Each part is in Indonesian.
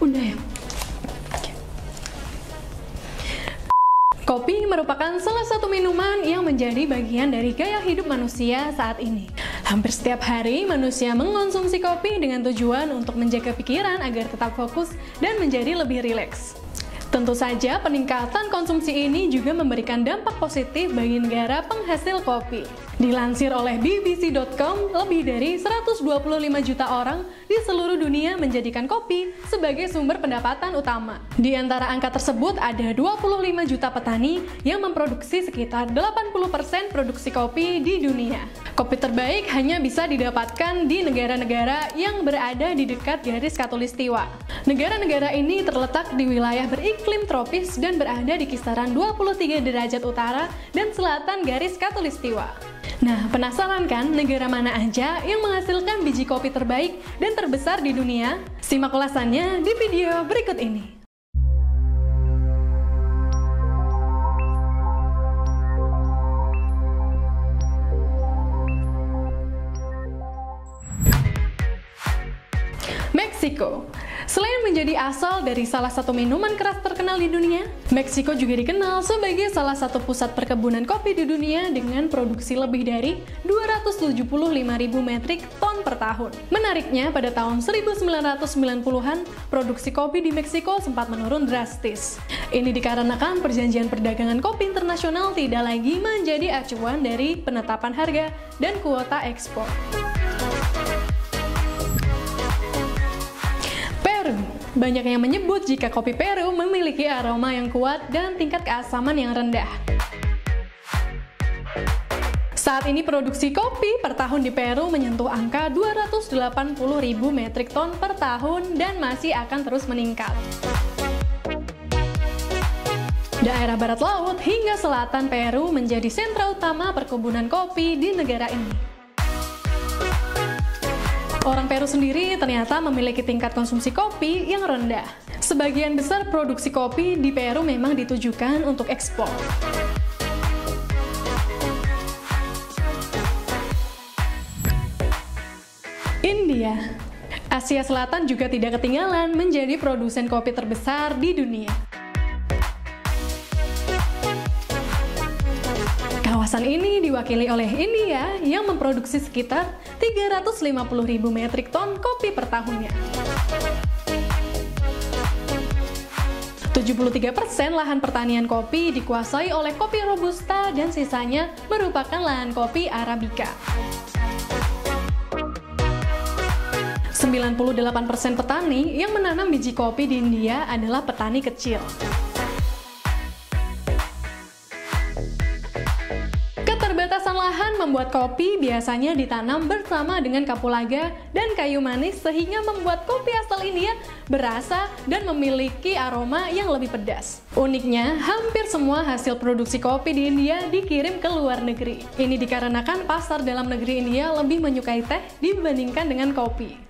Udah ya. Kopi merupakan salah satu minuman yang menjadi bagian dari gaya hidup manusia saat ini. Hampir setiap hari, manusia mengonsumsi kopi dengan tujuan untuk menjaga pikiran agar tetap fokus dan menjadi lebih rileks. Tentu saja, peningkatan konsumsi ini juga memberikan dampak positif bagi negara penghasil kopi. Dilansir oleh BBC.com, lebih dari 125 juta orang di seluruh dunia menjadikan kopi sebagai sumber pendapatan utama. Di antara angka tersebut ada 25 juta petani yang memproduksi sekitar 80% produksi kopi di dunia. Kopi terbaik hanya bisa didapatkan di negara-negara yang berada di dekat garis khatulistiwa. Negara-negara ini terletak di wilayah beriklim tropis dan berada di kisaran 23 derajat utara dan selatan garis khatulistiwa. Nah, penasaran kan negara mana aja yang menghasilkan biji kopi terbaik dan terbesar di dunia? Simak ulasannya di video berikut ini. Meksiko. Selain menjadi asal dari salah satu minuman keras terkenal di dunia, Meksiko juga dikenal sebagai salah satu pusat perkebunan kopi di dunia dengan produksi lebih dari 275.000 metrik ton per tahun. Menariknya, pada tahun 1990-an, produksi kopi di Meksiko sempat menurun drastis. Ini dikarenakan perjanjian perdagangan kopi internasional tidak lagi menjadi acuan dari penetapan harga dan kuota ekspor. Banyak yang menyebut jika kopi Peru memiliki aroma yang kuat dan tingkat keasaman yang rendah. Saat ini produksi kopi per tahun di Peru menyentuh angka 280.000 metrik ton per tahun dan masih akan terus meningkat. Daerah barat laut hingga selatan Peru menjadi sentra utama perkebunan kopi di negara ini. Orang Peru sendiri ternyata memiliki tingkat konsumsi kopi yang rendah. Sebagian besar produksi kopi di Peru memang ditujukan untuk ekspor. India. Asia Selatan juga tidak ketinggalan menjadi produsen kopi terbesar di dunia. Kawasan ini diwakili oleh India yang memproduksi sekitar 350.000 metrik ton kopi per tahunnya. 73% lahan pertanian kopi dikuasai oleh kopi Robusta dan sisanya merupakan lahan kopi Arabica. 98% petani yang menanam biji kopi di India adalah petani kecil. Keterbatasan lahan membuat kopi biasanya ditanam bersama dengan kapulaga dan kayu manis sehingga membuat kopi asal India berasa dan memiliki aroma yang lebih pedas. Uniknya, hampir semua hasil produksi kopi di India dikirim ke luar negeri. Ini dikarenakan pasar dalam negeri India lebih menyukai teh dibandingkan dengan kopi.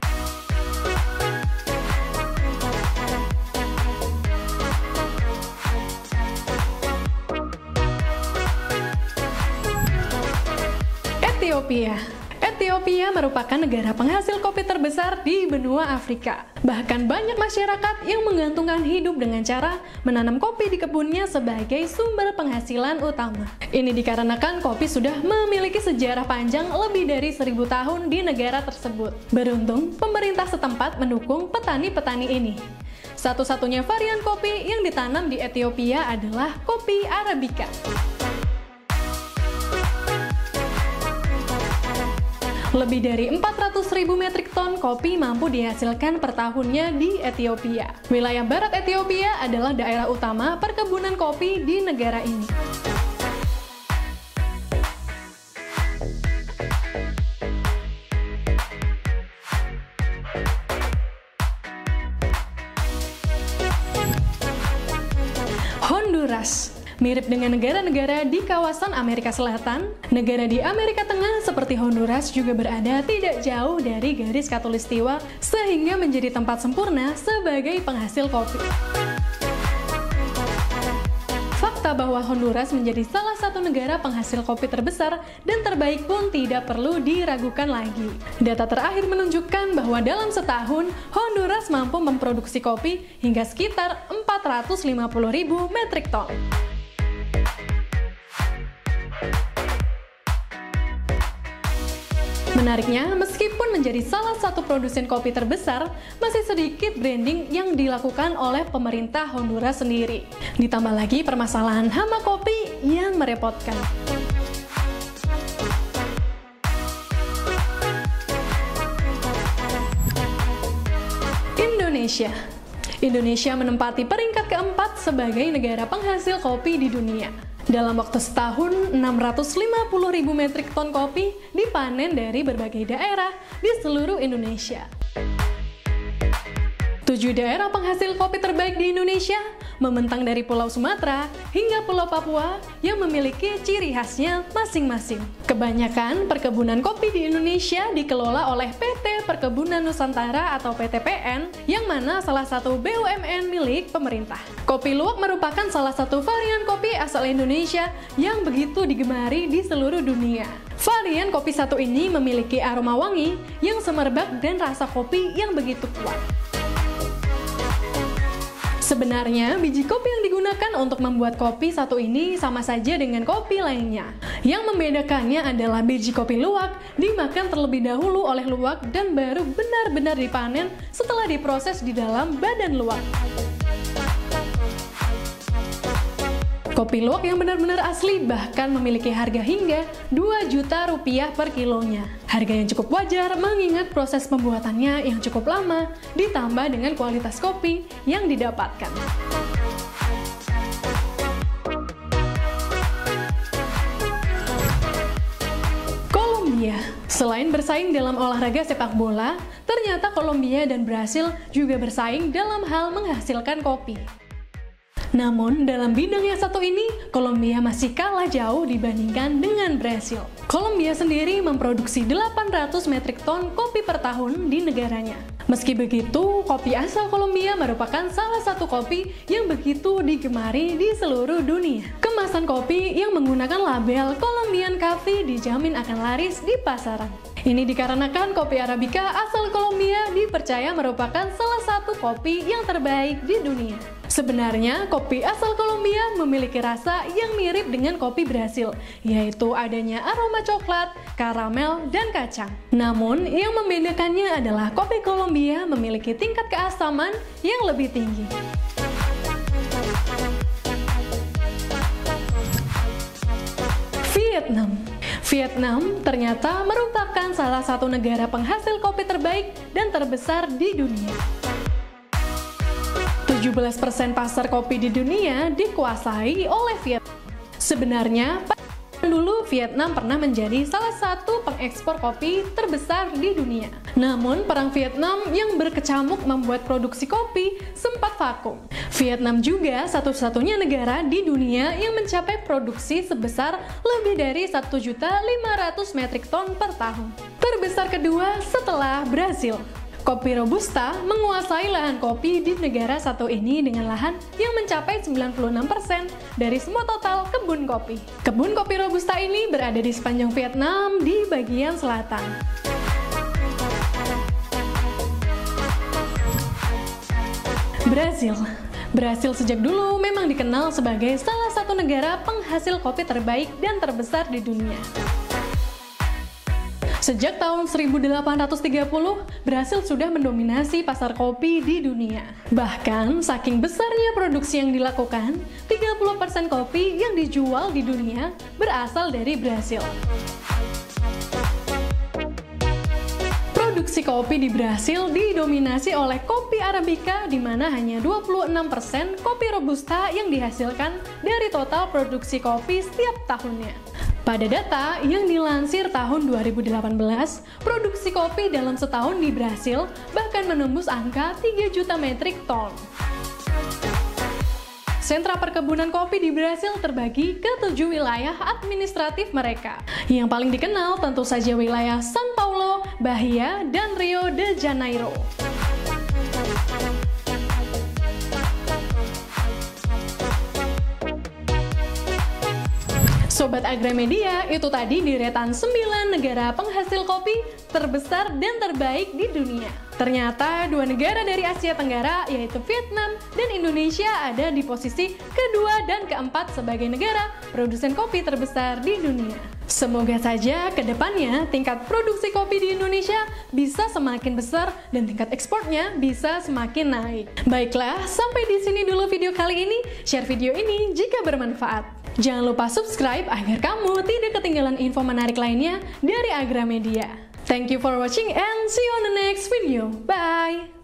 Ethiopia merupakan negara penghasil kopi terbesar di benua Afrika. Bahkan banyak masyarakat yang menggantungkan hidup dengan cara menanam kopi di kebunnya sebagai sumber penghasilan utama. Ini dikarenakan kopi sudah memiliki sejarah panjang lebih dari 1000 tahun di negara tersebut. Beruntung, pemerintah setempat mendukung petani-petani ini. Satu-satunya varian kopi yang ditanam di Ethiopia adalah kopi Arabica. Lebih dari 400.000 metrik ton kopi mampu dihasilkan per tahunnya di Ethiopia. Wilayah barat Ethiopia adalah daerah utama perkebunan kopi di negara ini. Honduras. Mirip dengan negara-negara di kawasan Amerika Selatan, negara di Amerika Tengah seperti Honduras juga berada tidak jauh dari garis khatulistiwa sehingga menjadi tempat sempurna sebagai penghasil kopi. Fakta Fakta bahwa Honduras menjadi salah satu negara penghasil kopi terbesar dan terbaik pun tidak perlu diragukan lagi. Data terakhir menunjukkan bahwa dalam setahun, Honduras mampu memproduksi kopi hingga sekitar 450.000 metrik ton. Menariknya, meskipun menjadi salah satu produsen kopi terbesar, masih sedikit branding yang dilakukan oleh pemerintah Honduras sendiri. Ditambah lagi permasalahan hama kopi yang merepotkan. Indonesia menempati peringkat keempat sebagai negara penghasil kopi di dunia. Dalam waktu setahun, 650.000 metrik ton kopi dipanen dari berbagai daerah di seluruh Indonesia. 7 daerah penghasil kopi terbaik di Indonesia membentang dari Pulau Sumatera hingga Pulau Papua yang memiliki ciri khasnya masing-masing. Kebanyakan perkebunan kopi di Indonesia dikelola oleh PT Perkebunan Nusantara atau PTPN, yang mana salah satu BUMN milik pemerintah. Kopi luwak merupakan salah satu varian kopi asal Indonesia yang begitu digemari di seluruh dunia. Varian kopi satu ini memiliki aroma wangi yang semerbak dan rasa kopi yang begitu kuat. Sebenarnya, biji kopi yang digunakan untuk membuat kopi satu ini sama saja dengan kopi lainnya. Yang membedakannya adalah biji kopi luwak dimakan terlebih dahulu oleh luwak dan baru benar-benar dipanen setelah diproses di dalam badan luwak. Kopi luwak yang benar-benar asli bahkan memiliki harga hingga Rp2 juta per kilonya. Harga yang cukup wajar mengingat proses pembuatannya yang cukup lama, ditambah dengan kualitas kopi yang didapatkan. Kolombia. Selain bersaing dalam olahraga sepak bola, ternyata Kolombia dan Brasil juga bersaing dalam hal menghasilkan kopi. Namun, dalam bidang yang satu ini, Kolombia masih kalah jauh dibandingkan dengan Brasil. Kolombia sendiri memproduksi 800 metrik ton kopi per tahun di negaranya. Meski begitu, kopi asal Kolombia merupakan salah satu kopi yang begitu digemari di seluruh dunia. Kemasan kopi yang menggunakan label Colombian Coffee dijamin akan laris di pasaran. Ini dikarenakan kopi Arabica asal Kolombia dipercaya merupakan salah satu kopi yang terbaik di dunia. Sebenarnya, kopi asal Kolombia memiliki rasa yang mirip dengan kopi Brasil, yaitu adanya aroma coklat, karamel, dan kacang. Namun, yang membedakannya adalah kopi Kolombia memiliki tingkat keasaman yang lebih tinggi. Vietnam ternyata merupakan salah satu negara penghasil kopi terbaik dan terbesar di dunia. 17% pasar kopi di dunia dikuasai oleh Vietnam. Sebenarnya, dulu Vietnam pernah menjadi salah satu pengekspor kopi terbesar di dunia. Namun, perang Vietnam yang berkecamuk membuat produksi kopi sempat vakum. Vietnam juga satu-satunya negara di dunia yang mencapai produksi sebesar lebih dari 1.500.000 metrik ton per tahun. Terbesar kedua setelah Brasil. Kopi Robusta menguasai lahan kopi di negara satu ini dengan lahan yang mencapai 96% dari semua total kebun kopi. Kebun kopi Robusta ini berada di sepanjang Vietnam di bagian selatan. Brasil sejak dulu memang dikenal sebagai salah satu negara penghasil kopi terbaik dan terbesar di dunia. Sejak tahun 1830, Brasil sudah mendominasi pasar kopi di dunia. Bahkan, saking besarnya produksi yang dilakukan, 30% kopi yang dijual di dunia berasal dari Brasil. Produksi kopi di Brasil didominasi oleh kopi Arabica, di mana hanya 26% kopi Robusta yang dihasilkan dari total produksi kopi setiap tahunnya. Pada data yang dilansir tahun 2018, produksi kopi dalam setahun di Brasil bahkan menembus angka 3 juta metrik ton. Sentra perkebunan kopi di Brasil terbagi ke 7 wilayah administratif mereka. Yang paling dikenal tentu saja wilayah São Paulo, Bahia, dan Rio de Janeiro. Sobat Agramedia, itu tadi deretan 9 negara penghasil kopi terbesar dan terbaik di dunia. Ternyata 2 negara dari Asia Tenggara, yaitu Vietnam dan Indonesia, ada di posisi kedua dan keempat sebagai negara produsen kopi terbesar di dunia. Semoga saja ke depannya tingkat produksi kopi di Indonesia bisa semakin besar dan tingkat ekspornya bisa semakin naik. Baiklah, sampai di sini dulu video kali ini. Share video ini jika bermanfaat. Jangan lupa subscribe agar kamu tidak ketinggalan info menarik lainnya dari Agramedia. Thank you for watching and see you on the next video. Bye!